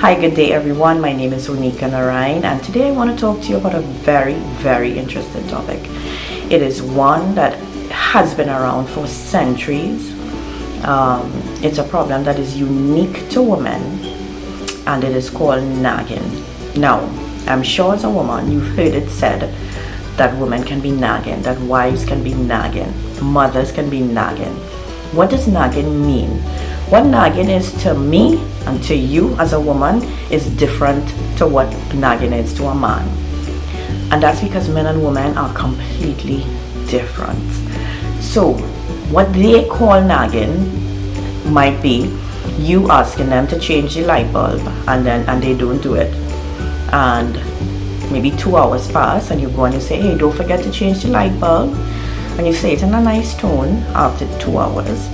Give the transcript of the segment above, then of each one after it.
Hi, good day everyone. My name is Unika Narayan, and today I want to talk to you about a very, very interesting topic. It is one that has been around for centuries. It's a problem that is unique to women, and it is called nagging. Now, I'm sure as a woman, you've heard it said that women can be nagging, that wives can be nagging, mothers can be nagging. What does nagging mean? What nagging is to me and to you as a woman is different to what nagging is to a man. And that's because men and women are completely different. So, what they call nagging might be you asking them to change the light bulb and they don't do it. And maybe 2 hours pass and you go and you say, hey, don't forget to change the light bulb. And you say it in a nice tone after 2 hours.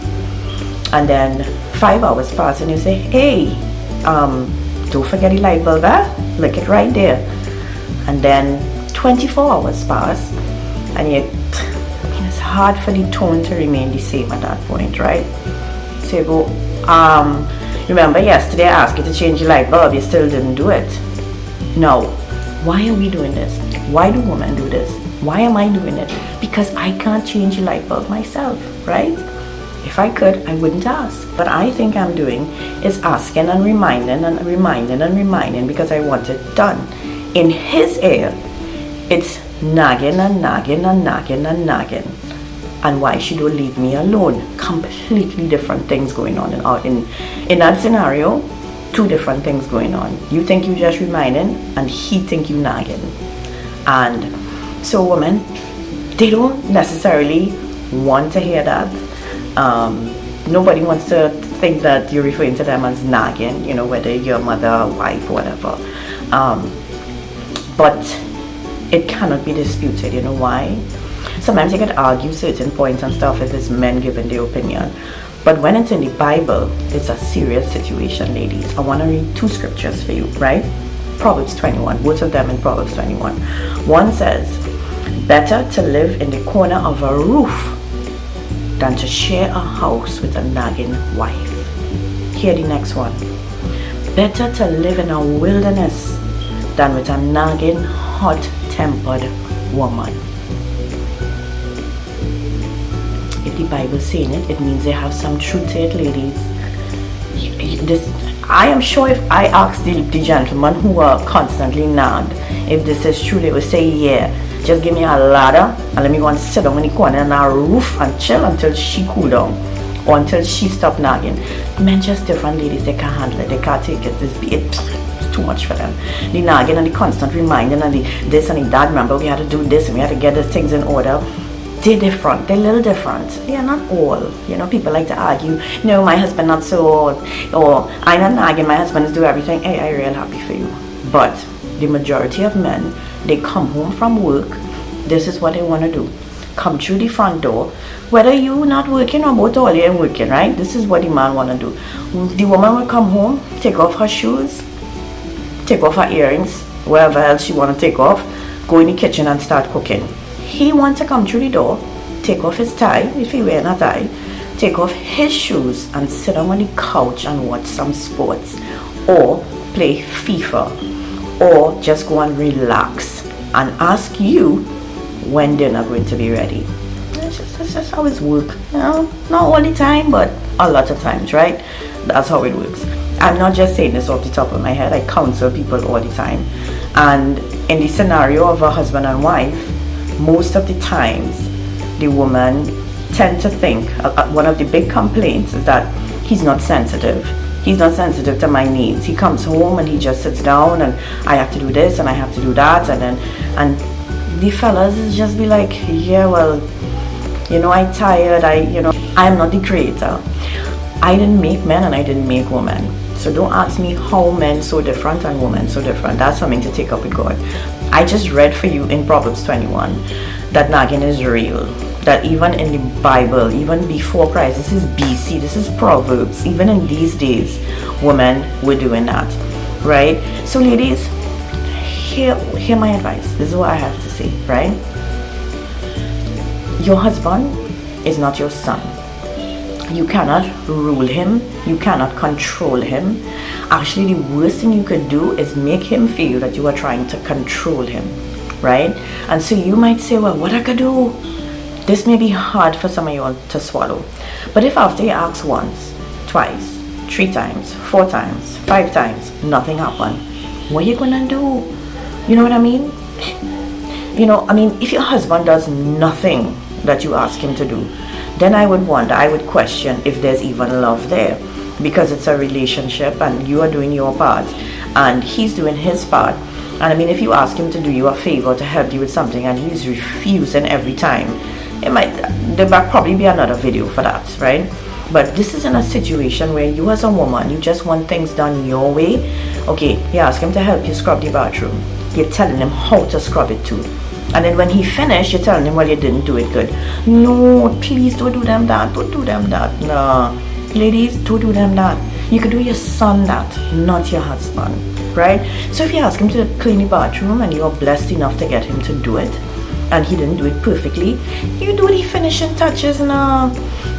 And then 5 hours pass and you say, hey, don't forget the light bulb, look it right there. And then 24 hours pass and it's hard for the tone to remain the same at that point, right? So you go, remember yesterday I asked you to change the light bulb, you still didn't do it. Now, why are we doing this? Why do women do this? Why am I doing it? Because I can't change the light bulb myself, right? If I could, I wouldn't ask. What I think I'm doing is asking and reminding and reminding and reminding because I want it done. In his ear, it's nagging and nagging and nagging and nagging. And why should you leave me alone? Completely different things going on in that scenario. Two different things going on. You think you just reminding and he think you nagging. And so women, they don't necessarily want to hear that. Nobody wants to think that you're referring to them as nagging, whether you're mother, wife, whatever. But it cannot be disputed. You know why? Sometimes you could argue certain points and stuff if it's men giving their opinion. But when it's in the Bible, it's a serious situation, ladies. I want to read two scriptures for you, right? Proverbs 21, both of them in Proverbs 21. One says, better to live in the corner of a roof than to share a house with a nagging wife. Hear the next one. Better to live in a wilderness than with a nagging, hot-tempered woman. If the Bible's saying it, it means they have some truth to it, ladies. I am sure if I asked the gentlemen who are constantly nagged, if this is true, they would say, yeah, just give me a ladder and let me go and sit down in the corner on a roof and chill until she cool down or until she stop nagging. Men just different, ladies. They can't handle it. They can't take it. It's too much for them. The nagging and the constant reminding and the this and the that. Remember, we had to do this and we had to get these things in order. They're different. They're a little different. They are not all. People like to argue, no, my husband not so, or I'm not nagging, my husband is do everything. Hey, I'm real happy for you. But the majority of men, they come home from work, this is what they want to do. Come through the front door, whether you not working or both all you're working, right? This is what the man want to do. The woman will come home, take off her shoes, take off her earrings, wherever else she want to take off, go in the kitchen and start cooking. He wants to come through the door, take off his tie, if he wearing a tie, take off his shoes and sit down on the couch and watch some sports or play FIFA or just go and relax and ask you when dinner going to be ready. It's just how it works. Not all the time, but a lot of times, right? That's how it works. I'm not just saying this off the top of my head. I counsel people all the time. And in the scenario of a husband and wife, most of the times the woman tend to think one of the big complaints is that he's not sensitive. He's not sensitive to my needs. He comes home and he just sits down and I have to do this and I have to do that and the fellas is just be like, yeah, well, I'm tired. I'm not the creator. I didn't make men and I didn't make women. So don't ask me how men so different and women so different. That's something to take up with God. I just read for you in Proverbs 21 that nagging is real. That even in the Bible, even before Christ, this is BC, this is Proverbs, even in these days, women were doing that, right? So ladies, hear my advice. This is what I have to say, right? Your husband is not your son. You cannot rule him. You cannot control him. Actually, the worst thing you could do is make him feel that you are trying to control him, right? And so you might say, well, what I could do? This may be hard for some of you all to swallow. But if after you ask once, twice, 3 times, 4 times, 5 times, nothing happened, what are you gonna do? You know what I mean? If your husband does nothing that you ask him to do, then I would question if there's even love there, because it's a relationship and you are doing your part and he's doing his part. And if you ask him to do you a favor, to help you with something, and he's refusing every time, there might probably be another video for that, right? But this isn't a situation where you as a woman, you just want things done your way. Okay, you ask him to help you scrub the bathroom. You're telling him how to scrub it too. And then when he finished, you're telling him, well, you didn't do it good. No, please don't do them that. Don't do them that. No. Ladies, don't do them that. You could do your son that, not your husband, right? So if you ask him to clean the bathroom and you're blessed enough to get him to do it, and he didn't do it perfectly, you do the finishing touches now.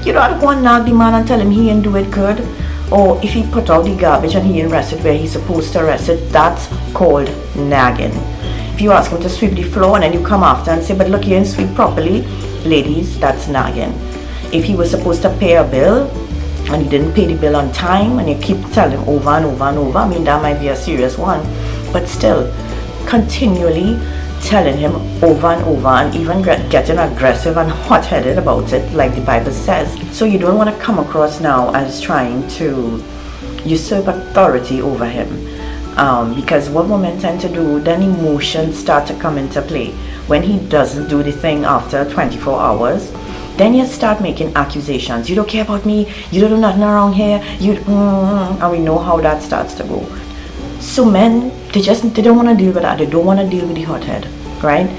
You don't have to go and nag the man and tell him he didn't do it good. Or if he put out the garbage and he didn't rest it where he's supposed to rest it, that's called nagging. If you ask him to sweep the floor and then you come after and say, but look, you didn't sweep properly, ladies, that's nagging. If he was supposed to pay a bill and he didn't pay the bill on time and you keep telling him over and over and over, that might be a serious one. But still, continually telling him over and over, and even getting aggressive and hot-headed about it, like the Bible says. So you don't want to come across now as trying to usurp authority over him, because what women tend to do, then emotions start to come into play. When he doesn't do the thing after 24 hours, then you start making accusations. You don't care about me, you don't do nothing around here, and we know how that starts to go. So men, they don't want to deal with that. They don't want to deal with the hothead, right?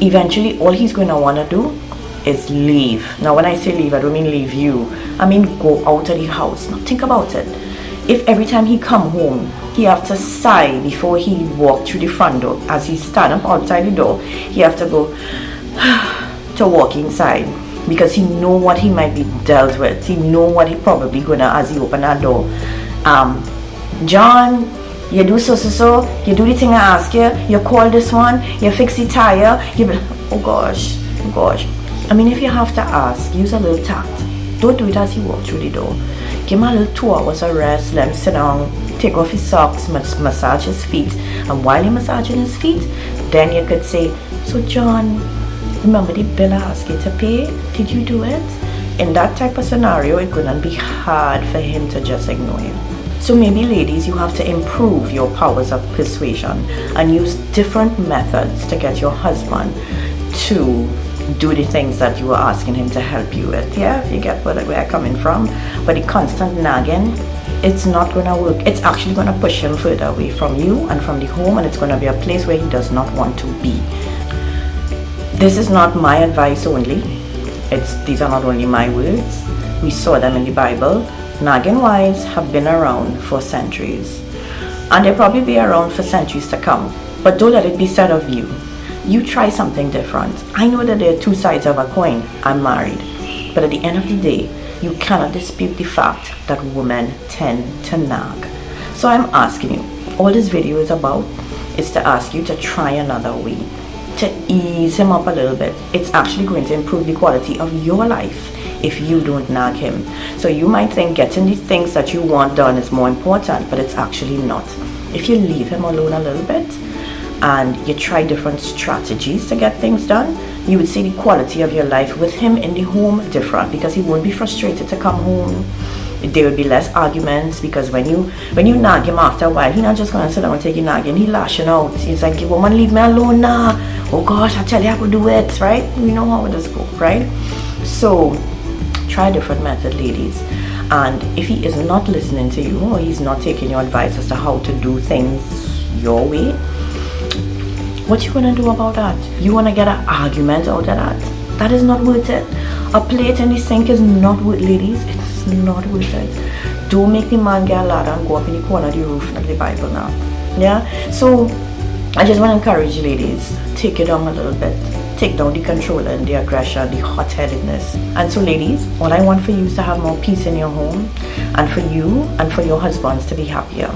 Eventually, all he's going to want to do is leave. Now, when I say leave, I don't mean leave you. I mean go out of the house. Now, think about it. If every time he come home, he have to sigh before he walk through the front door, as he stand up outside the door, he have to go to walk inside, because he know what he might be dealt with. He know what he probably gonna, as he open that door. John, you do so, you do the thing I ask you, you call this one, you fix the tire, oh gosh. If you have to ask, use a little tact. Don't do it as you walk through the door. Give him a little 2 hours of rest, let him sit down, take off his socks, massage his feet, and while you're massaging his feet, then you could say, so John, remember the bill I asked you to pay? Did you do it? In that type of scenario, it couldn't be hard for him to just ignore you. So maybe ladies, you have to improve your powers of persuasion and use different methods to get your husband to do the things that you are asking him to help you with. Yeah, if you get where I'm coming from. But the constant nagging, it's not going to work. It's actually going to push him further away from you and from the home, and it's going to be a place where he does not want to be. This is not my advice only. These are not only my words. We saw them in the Bible. Nagging wives have been around for centuries, and they'll probably be around for centuries to come. But don't let it be said of you. You try something different. I know that there are 2 sides of a coin. I'm married. But at the end of the day, you cannot dispute the fact that women tend to nag. So I'm asking you, all this video is about is to ask you to try another way, to ease him up a little bit. It's actually going to improve the quality of your life if you don't nag him. So you might think getting the things that you want done is more important, but it's actually not. If you leave him alone a little bit and you try different strategies to get things done, you would see the quality of your life with him in the home different, because he won't be frustrated to come home. There will be less arguments, because when you nag him after a while, he's not just going to sit down and take you nagging. He's lashing out. He's like, woman, leave me alone now. Oh gosh, I tell you I could do it, right? We know how it does go, right? So try a different method, ladies. And if he is not listening to you, or he's not taking your advice as to how to do things your way, what you gonna do about that? You wanna get an argument out of that? That is not worth it. A plate in the sink is not worth, ladies. It's not worth it. Don't make the man get a ladder and go up in the corner of the roof like the Bible now. Yeah? So I just want to encourage you, ladies, take it down a little bit. take down the control and the aggression, the hot-headedness. And so ladies, all I want for you is to have more peace in your home, and for you and for your husbands to be happier.